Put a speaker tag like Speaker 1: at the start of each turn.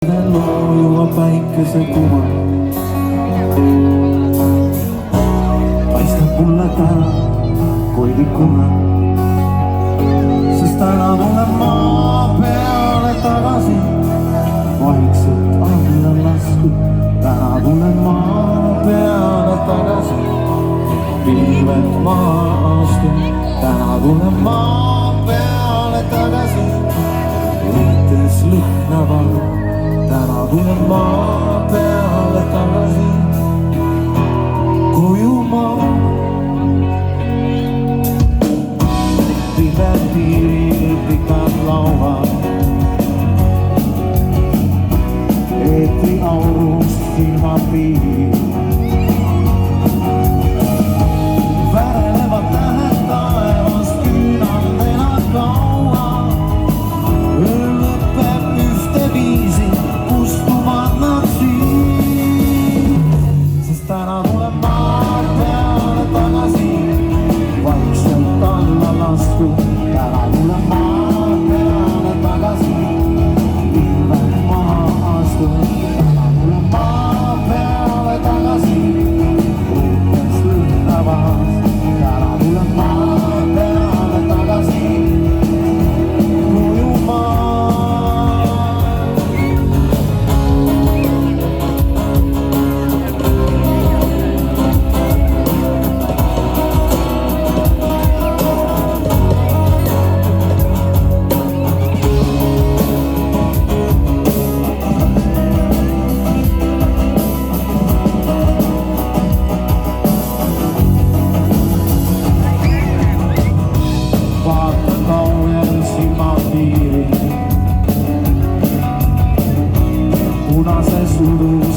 Speaker 1: loojuva päikese kuva paistab mulle täna koidikuna, sest täna tulen maa peale tagasi, vaikselt alla lastud. Täna tulen maa peale tagasi, pilved maha astun. Täna tulen maa peale tagasi, võites lõhnavad. Täna tulen maa peale tagasi, koju maa. Pimel piiril pikad lauad, eetri aurus silmad viib. Värelevad tähed taevas, küünaldena kaua. Öö lõpeb ühteviisi, kustuvad nad siin. Sest täna tuleb maa peale tagasi, vaikselt alla lastud. Täna tuleb maa peale tagasi, pilved maha astub. Täna tuleb maa peale tagasi, võttes lõhnavas. Täna tuleb maa peale tagasi, koju maa. Vaatan kaunel silmapiiri, punase sulu